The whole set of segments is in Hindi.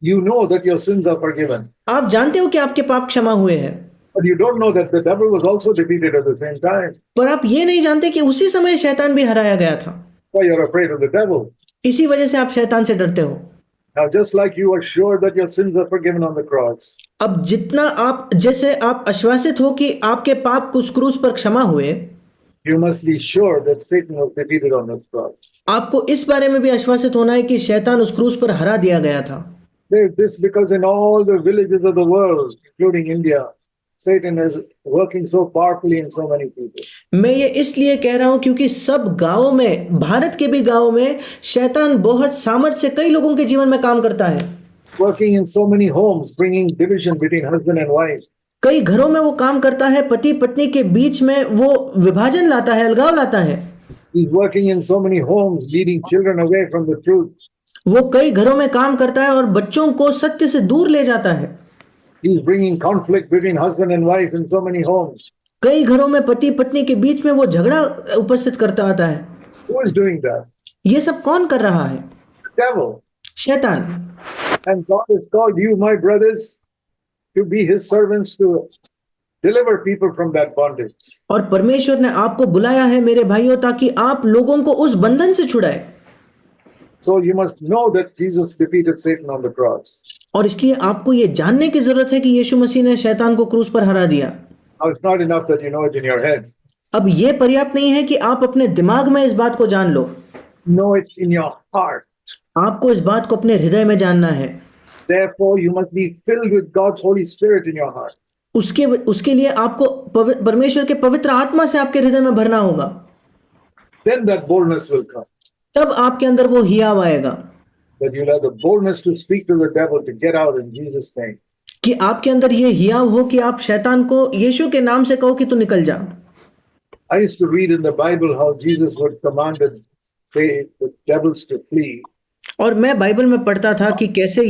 You know that your sins are forgiven, आप जानते हो कि आपके पाप क्षमा हुए हैं, but you don't know that the devil was also defeated at the same time. पर आप ये नहीं जानते कि उसी समय शैतान भी हराया गया था। Why you're afraid of the devil? इसी वजह से आप शैतान से डरते हो। Now, just like you are sure that your sins are forgiven on the cross, अब जितना आप जैसे आप आश्वासित हो कि आपके पाप उस क्रूस पर क्षमा हुए, you must be sure that Satan was defeated on the cross. आपको इस बारे में भी आश्वासित होना है कि शैतान उस क्रूस पर हरा दिया गया था। This because in all the villages of the world, including India, Satan is working so powerfully in so many people. मैं ये इसलिए कह रहा हूं क्योंकि सब गांवों में, भारत के भी गांवों में शैतान बहुत सामर्थ्य से कई लोगों के जीवन में काम करता है। Working in so many homes, bringing division between husband and wife. कई घरों में वो काम करता है, पति पत्नी के बीच में वो विभाजन लाता है, अलगाव लाता है। He's working in so many homes, leading children away from the truth. वो कई घरों में काम करता है और बच्चों को सत्य से दूर ले जाता है। He's bringing conflict between husband and wife in so many homes. कई घरों में पति पत्नी के बीच में वो झगड़ा उपस्थित करता आता है। Who is doing that? ये सब कौन कर रहा है? The devil. शैतान। And God has called you, my brothers, to be his servants to deliver people from that bondage. और परमेश्वर ने आपको बुलाया है मेरे भाइयों, ताकि आप लोगों को उस बंधन से छुड़ाए। So you must know that Jesus defeated Satan on the cross. और इसलिए आपको ये जानने की जरूरत है कि यीशु मसीह ने शैतान को क्रूस पर हरा दिया। Now it's not enough that you know it in your head. अब ये पर्याप्त नहीं है कि आप अपने दिमाग में इस बात को जान लो, Know it in your heart. आपको इस बात को अपने हृदय में जानना है। Therefore, you must be filled with God's Holy Spirit in your heart. उसके लिए आपको परमेश्वर के पवित्र आत्मा से आपके हृदय में भरना होगा। Then that boldness will come. तब आपके अंदर वो हियाव आएगा That you'll have the boldness to speak to the devil to get out in Jesus' name. कि आपके अंदर ये हियाव हो कि आप शैतान को यीशु के नाम से कहो कि तू निकल जा। I used to read in the Bible how Jesus would commanded the devils to flee. और मैं बाइबल में पढ़ता था कि कैसे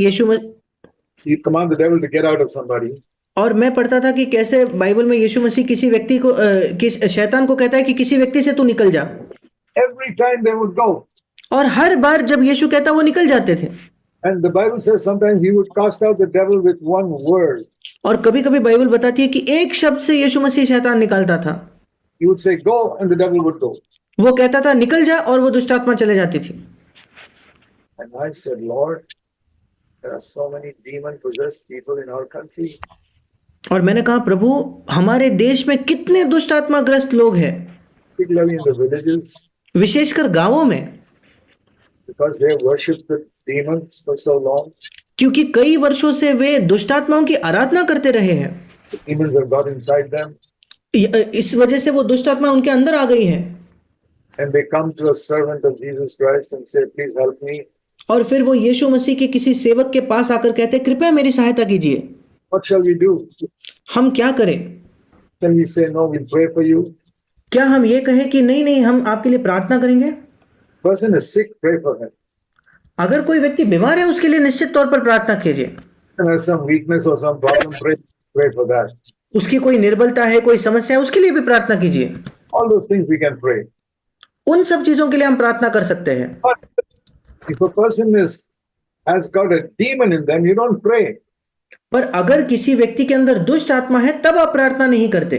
He command the devil to get out of somebody. और मैं पढ़ता था कि कैसे बाइबल में यीशु मसीह किसी व्यक्ति को शैतान को कहता है कि किसी व्यक्ति से तू निकल जा। Every time they would go. और हर बार जब यीशु कहता वो निकल जाते थे। And the Bible says sometimes he would cast out the devil with one word. और कभी-कभी बाइबल बताती है कि एक शब्द से यीशु मसीह शैतान निकालता था। He would say go and the devil would go. वो कहता था निकल जा और वो दुष्ट आत्मा चले जाती थी। And I said, Lord, there are so many demon possessed people in our country. और मैंने कहा प्रभु, हमारे देश में कितने दुष्ट आत्मा ग्रस्त लोग हैं, Particularly in the villages, विशेषकर गांवों में, because they have worshipped the demons for so long. क्योंकि कई वर्षों से वे दुष्ट आत्माओं की आराधना करते रहे हैं। The demons have got inside them. इस वजह से वो दुष्ट आत्मा उनके अंदर आ गई है। And they come to a servant of Jesus Christ and say, please help me. और फिर वो यीशु मसीह के किसी सेवक के पास आकर कहते हैं कृपया मेरी सहायता कीजिए। What shall we do? हम क्या करें? Can we say, no, we'll pray for you? क्या हम ये कहें कि नहीं नहीं हम आपके लिए प्रार्थना करेंगे? Person is sick, pray for him. अगर कोई व्यक्ति बीमार है उसके लिए निश्चित तौर पर प्रार्थना कीजिए। And has some weakness or some problem, pray for that. उसकी कोई निर्बलता है, कोई समस्या है, उसके लिए भी प्रार्थना कीजिए। All those things we can pray. उन सब चीजों के लिए हम प्रार्थना कर सकते हैं। But if a person has got a demon in them, you don't pray. पर अगर किसी व्यक्ति के अंदर दुष्ट आत्मा है तब आप प्रार्थना नहीं करते।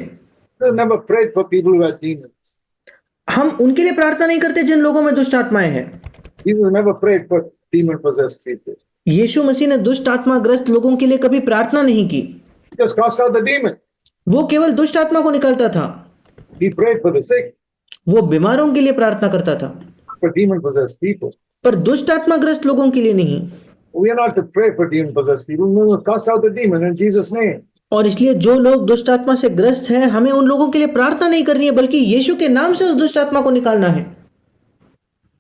You never prayed for people who have demons. हम उनके लिए प्रार्थना नहीं करते जिन लोगों में दुष्ट आत्माएं हैं। Jesus never prayed for demon possessed people. यीशु मसीह ने दुष्ट आत्मा ग्रस्त लोगों के लिए कभी प्रार्थना नहीं की। He just cast out the demon. वो केवल दुष्ट आत्मा को निकालता था। He prayed for the sick. वो बीमारों के लिए प्रार्थना करता था, For demon possessed people. पर दुष्ट आत्मा ग्रस्त लोगों के लिए नहीं। We are not to pray for demon possessed people. We must cast out the demon in Jesus' name. और इसलिए जो लोग दुष्ट आत्मा से ग्रस्त हैं, हमें उन लोगों के लिए प्रार्थना नहीं करनी है, बल्कि यीशु के नाम से उस दुष्ट आत्मा को निकालना है।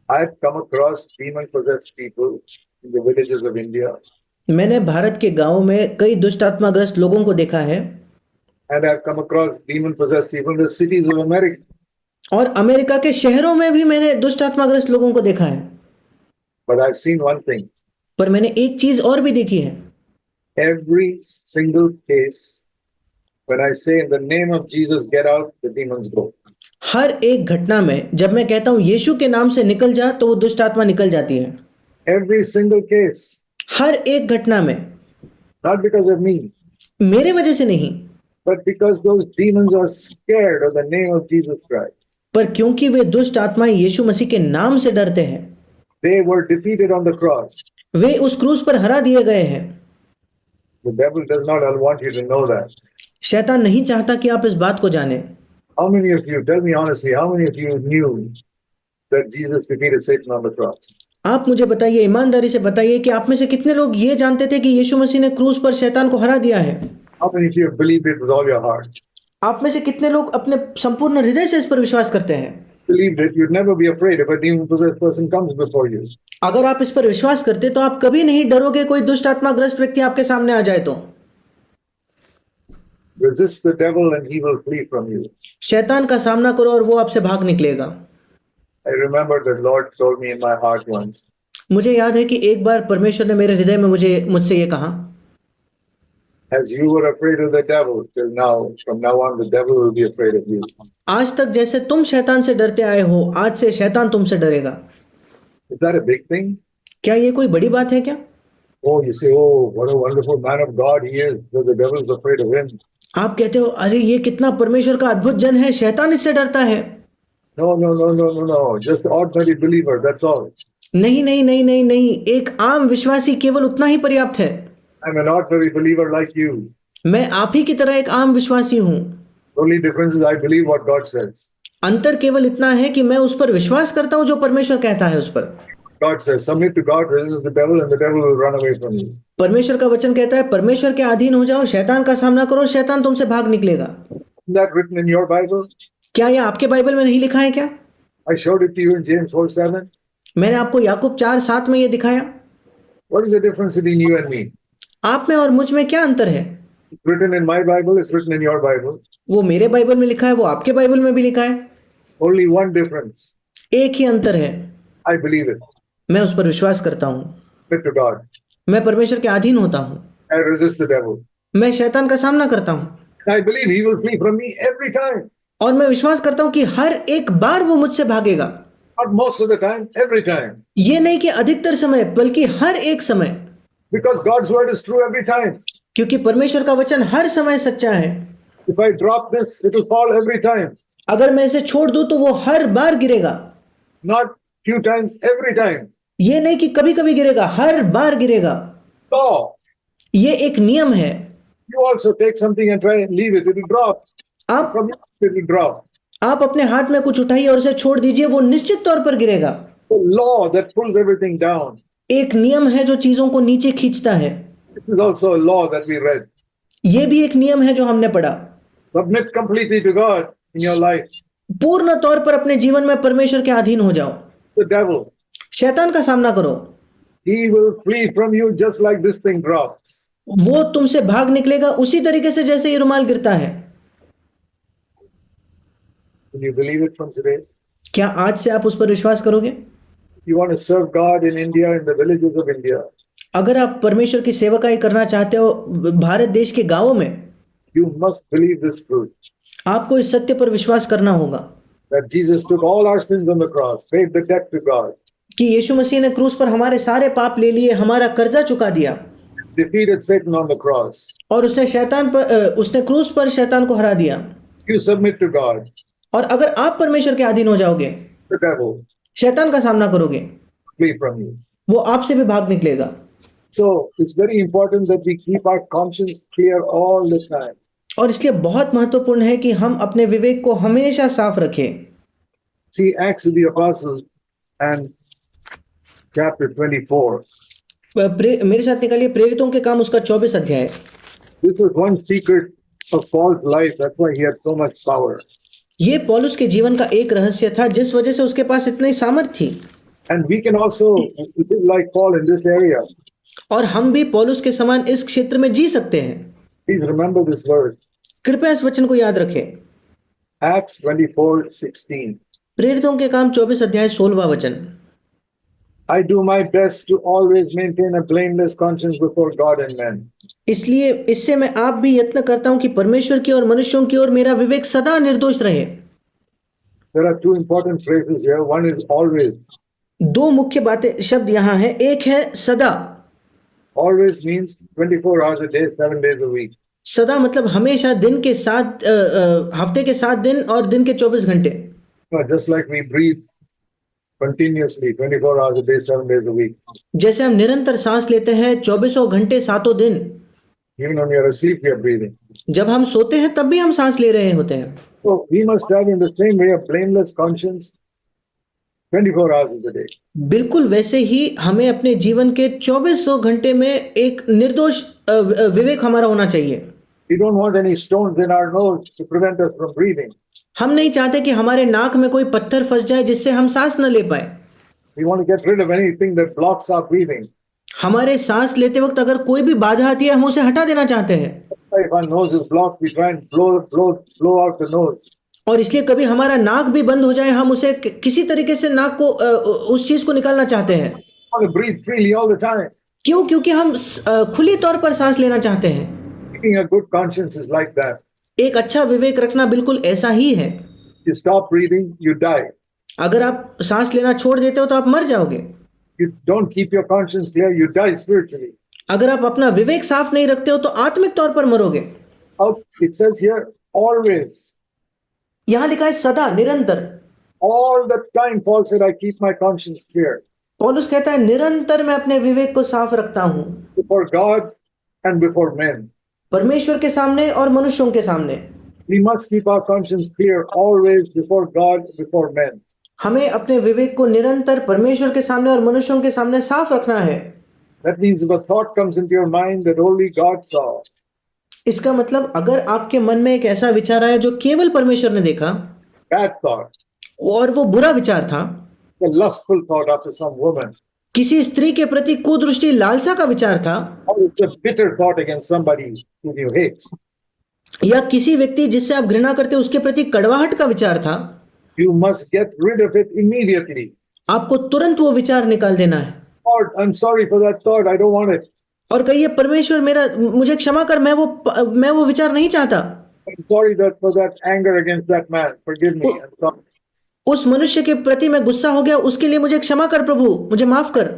I've come across demon possessed people in the villages of India. मैंने भारत के गांवों में कई दुष्ट आत्मा ग्रस्त लोगों को देखा है। And I've come across demon possessed people in the cities of America. और अमेरिका के शहरों में भी मैंने दुष्ट आत्मा ग्रस्त लोगों को देखा है। But I've seen one thing. पर मैंने एक चीज और भी देखी है। Every single case, when I say in the name of Jesus, get out, the demons go. हर एक घटना में जब मैं कहता हूं यीशु के नाम से निकल जा, तो वो दुष्ट आत्मा निकल जाती है। Every single case. हर एक घटना में, not because of me, मेरे वजह से नहीं, but because those demons are scared of the name of Jesus Christ. पर क्योंकि वे दुष्ट आत्माएं यीशु मसीह के नाम से डरते हैं। They were defeated on the cross. वे उस क्रूस पर हरा दिए गए हैं। The devil does not want you to know that. शैतान नहीं चाहता कि आप इस बात को जानें। How many of you, tell me honestly, how many of you knew that Jesus defeated Satan on the cross? आप मुझे बताइए, ईमानदारी से बताइए कि आप में से कितने लोग ये जानते थे कि यीशु मसीह ने क्रूस पर शैतान को हरा दिया है? How many of you have believed it with all your heart? आप में से कितने लोग अपने संपूर्ण हृदय से इस पर विश्वास करते हैं? Believed it, you'd never be afraid if a demon-possessed person comes before you. अगर आप इस पर विश्वास करते तो आप कभी नहीं डरोगे कोई दुष्ट आत्माग्रस्त व्यक्ति आपके सामने आ जाए तो। Resist the devil and he will flee from you. शैतान का सामना करो और वो आपसे भाग निकलेगा। I remember the Lord told me in my heart once, मुझे याद है कि एक बार परमेश्वर ने मेरे हृदय में मुझसे ये कहा, as you were afraid of the devil till now, from now on the devil will be afraid of you. आज तक जैसे तुम शैतान से डरते आए हो, आज से शैतान तुमसे डरेगा। Is that a big thing? क्या ये कोई बड़ी बात है क्या? Oh, you say, oh, what a wonderful man of God he is, so the devil is afraid of him. आप कहते हो, अरे ये कितना परमेश्वर का अद्भुत जन है, शैतान इससे डरता है। No, no, no, no, no, no. Just ordinary believer, that's all. नहीं नहीं नहीं नहीं नहीं, एक आम विश्वासी केवल उतना ही पर्याप्त है। I'm an ordinary believer like you. मैं आप ही की तरह एक आम विश्वासी हूँ। The only difference is I believe what God says. अंतर केवल इतना है कि मैं उस पर विश्वास करता हूँ जो परमेश्वर कहता है उस पर। God says, submit to God, resist the devil, and the devil will run away from you. परमेश्वर का वचन कहता है, परमेश्वर के अधीन हो जाओ, शैतान का सामना करो, शैतान तुमसे भाग निकलेगा। Isn't that written in your Bible? क्या यह आपके बाइबल में नहीं लिखा है क्या? I showed it to you in James 4:7. मैंने आपको याकूब 4:7 में ये दिखाया। What is the difference between you and me? आप में और मुझ में क्या अंतर है? It's written in my Bible, it's written in your Bible. वो मेरे बाइबल में लिखा है, वो आपके बाइबल में भी लिखा है। Only one difference. एक ही अंतर है, I believe it. मैं उस पर विश्वास करता हूँ। Submit to God. मैं परमेश्वर के अधीन होता हूँ। I resist the devil. मैं शैतान का सामना करता हूँ I believe he will flee from me every time. और मैं विश्वास करता हूँ कि हर एक बार वो मुझसे भागेगा। Not most of the time, every time. ये नहीं कि अधिकतर समय, बल्कि हर एक समय, Because God's word is true every time. क्योंकि परमेश्वर का वचन हर समय सच्चा है। If I drop this, it will fall every time. अगर मैं इसे छोड़ दूं तो वो हर बार गिरेगा। Not few times, every time. ये नहीं कि कभी कभी गिरेगा, हर बार गिरेगा। Law. ये एक नियम है। You also take something and try and leave it, it will drop. आप From you, it will drop. आप अपने हाथ में कुछ उठाइए और उसे छोड़ दीजिए, वो निश्चित तौर पर गिरेगा। The law that pulls everything down. एक नियम है जो चीजों को नीचे खींचता है। This is also a law that we read. ये भी एक नियम है जो हमने पढ़ा। Submit completely to God in your life. पूर्ण तौर पर अपने जीवन में परमेश्वर के अधीन हो जाओ। The devil, शैतान का सामना करो, he will flee from you just like this thing drops. वो तुमसे भाग निकलेगा उसी तरीके से जैसे ये रुमाल गिरता है। Will you believe it from today? क्या आज से आप उस पर विश्वास करोगे? You want to serve God in India, in the villages of India. अगर आप परमेश्वर की सेवकाई करना चाहते हो भारत देश के गांवों में, You must believe this truth. आपको इस सत्य पर विश्वास करना होगा That Jesus took all our sins on the cross, paid the debt to God, कि यीशु मसीह ने क्रूस पर हमारे सारे पाप ले लिए, हमारा कर्जा चुका दिया defeated Satan on the cross. और उसने क्रूस पर शैतान को हरा दिया। You submit to God, और अगर आप परमेश्वर के अधीन हो जाओगे, the devil शैतान का सामना करोगे, flee from you. वो आपसे भी भाग निकलेगा। So it's very important that we keep our conscience clear all the time. और इसलिए बहुत महत्वपूर्ण है कि हम अपने विवेक को हमेशा साफ रखें। See Acts of the Apostles and chapter 24. मेरे साथ निकालिए प्रेरितों के काम उसका 24 अध्याय। This was one secret of Paul's life. That's why he had so much power. ये पौलुस के जीवन का एक रहस्य था जिस वजह से उसके पास इतनी सामर्थ थी। And we can also live like Paul in this area. और हम भी पौलुस के समान इस क्षेत्र में जी सकते हैं। Please remember this verse. कृपया इस वचन को याद रखें। Acts 24:16. प्रेरितों के काम 24 अध्याय 16वां वचन। I do my best to always maintain a blameless conscience before God and men. इसलिए इससे मैं आप भी यत्न करता हूं कि परमेश्वर की और मनुष्यों की ओर मेरा विवेक सदा निर्दोष रहे। There are two important phrases here. One is always. दो मुख्य बातें शब्द यहाँ हैं, एक है सदा always means 24 hours a day, 7 days a week. सदा मतलब हमेशा, दिन के 7 हफ्ते के 7 दिन और दिन के 24 घंटे। Just like we breathe continuously, 24 hours a day, 7 days a week. जैसे हम निरंतर सांस लेते हैं 24 घंटे 7 दिन, Even when we are asleep, we are breathing. जब हम सोते हैं तब भी हम सांस ले रहे होते हैं। So we must have in the same way a blameless conscience 24 hours a day. बिल्कुल वैसे ही हमें अपने जीवन के 24 घंटे में एक निर्दोष विवेक हमारा होना चाहिए। We don't want any stones in our nose to prevent us from breathing. हम नहीं चाहते कि हमारे नाक में कोई पत्थर फंस जाए जिससे हम सांस न ले पाए। We want to get rid of anything that blocks our breathing. हमारे सांस लेते वक्त अगर कोई भी बाधा आती है हम उसे हटा देना चाहते हैं। If our nose is blocked, we try and blow out the nose. और इसलिए कभी हमारा नाक भी बंद हो जाए हम उसे किसी तरीके से नाक को उस चीज को निकालना चाहते हैं। We want to breathe freely all the time. क्यों? क्योंकि हम खुली तौर पर सांस लेना चाहते हैं। Keeping a good conscience is like that. एक अच्छा विवेक रखना बिल्कुल ऐसा ही है। You stop breathing, you die. अगर आप सांस लेना छोड़ देते हो तो आप मर जाओगे। You don't keep your conscience clear, you die spiritually. अगर आप अपना विवेक साफ नहीं रखते हो तो आत्मिक तौर पर मरोगे। It says here, always. यहाँ लिखा है सदा, निरंतर। All the time, Paul said, I keep my conscience clear. पौलुस कहता है निरंतर मैं अपने विवेक को साफ रखता हूँ, Before God and before men. परमेश्वर के सामने और मनुष्यों के सामने। We must keep our conscience clear always before God, before men. हमें अपने विवेक को निरंतर परमेश्वर के सामने और मनुष्यों के सामने साफ रखना है। That means if a thought comes into your mind that only God saw, इसका मतलब अगर आपके मन में एक ऐसा विचार आया जो केवल परमेश्वर ने देखा bad thought, और वो बुरा विचार था, a lustful thought after some woman, किसी स्त्री के प्रति कुदृष्टि लालसा का विचार था, or it's a bitter thought against somebody whom you hate, या किसी व्यक्ति जिससे आप घृणा करते उसके प्रति कड़वाहट का विचार था, you must get rid of it immediately. आपको तुरंत वो विचार निकाल देना है। Lord, I'm sorry for that thought, I don't want it. और कहिए परमेश्वर मुझे क्षमा कर, मैं वो विचार नहीं चाहता। I'm sorry for that anger against that man, forgive me, I'm sorry. उस मनुष्य के प्रति मैं गुस्सा हो गया, उसके लिए मुझे क्षमा कर प्रभु, मुझे माफ कर।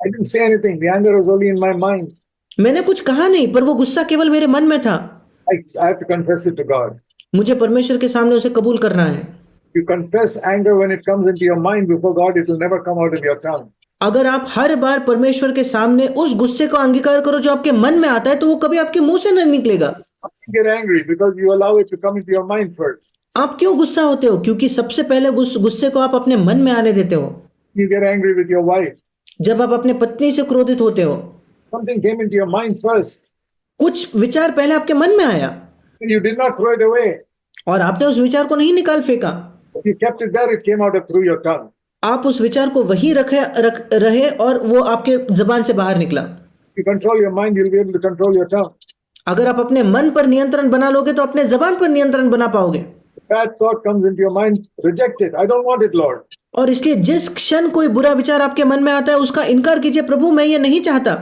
I didn't say anything, the anger was only in my mind. मैंने कुछ कहा नहीं, पर वो गुस्सा केवल मेरे मन में था। I have to confess it to God. मुझे परमेश्वर के सामने उसे कबूल करना है। You confess anger when it comes into your mind before God, it will never come out of your tongue. अगर आप हर बार परमेश्वर के सामने उस गुस्से को अंगीकार करो जो आपके मन में आता है तो वो कभी आपके मुंह से नहीं निकलेगा। You get angry because you allow it to come into your mind first. आप क्यों गुस्सा होते हो? क्योंकि सबसे पहले गुस्से को आप अपने मन में आने देते हो। You get angry with your wife. जब आप अपने पत्नी से क्रोधित होते हो, Something came into your mind first. कुछ विचार पहले आपके मन में आया You did not throw it away. और आपने उस विचार को नहीं निकाल फेंका, You kept it there, it came out through your tongue. आप उस विचार को वहीं रहे और वो आपके जबान से बाहर निकला। You control your mind, you'll be able to control your tongue. अगर आप अपने मन पर नियंत्रण बना लोगे तो अपने जबान पर नियंत्रण बना पाओगे। Bad thought comes into your mind, reject it. I don't want it, Lord. और इसलिए जिस क्षण कोई बुरा विचार आपके मन में आता है उसका इनकार कीजिए, प्रभु मैं ये नहीं चाहता।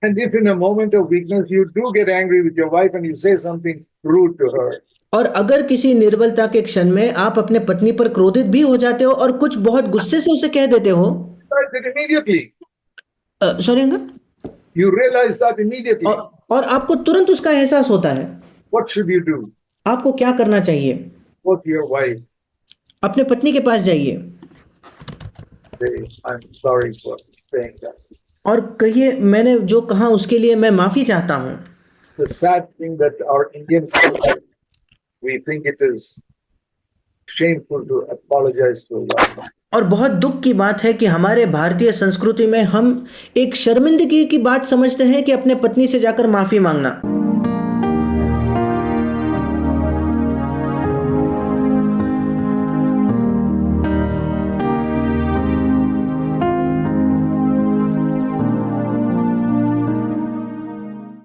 And if in a moment of weakness you do get angry with your wife and you say something rude to her, और अगर किसी निर्बलता के क्षण में आप अपने पत्नी पर क्रोधित भी हो जाते हो और कुछ बहुत गुस्से से उसे कह देते हो, realize it immediately. Sorry uncle, You realize that immediately. और आपको तुरंत उसका एहसास होता है। What should you do? आपको क्या करना चाहिए? Go to your wife. अपने पत्नी के पास जाइए Say, I'm sorry for saying that. और कहिए मैंने जो कहा उसके लिए मैं माफी चाहता हूँ। The sad thing that our Indian culture, we think it is shameful to apologize to Allah. और बहुत दुख की बात है कि हमारे भारतीय संस्कृति में हम एक शर्मिंदगी की बात समझते हैं कि अपने पत्नी से जाकर माफी मांगना।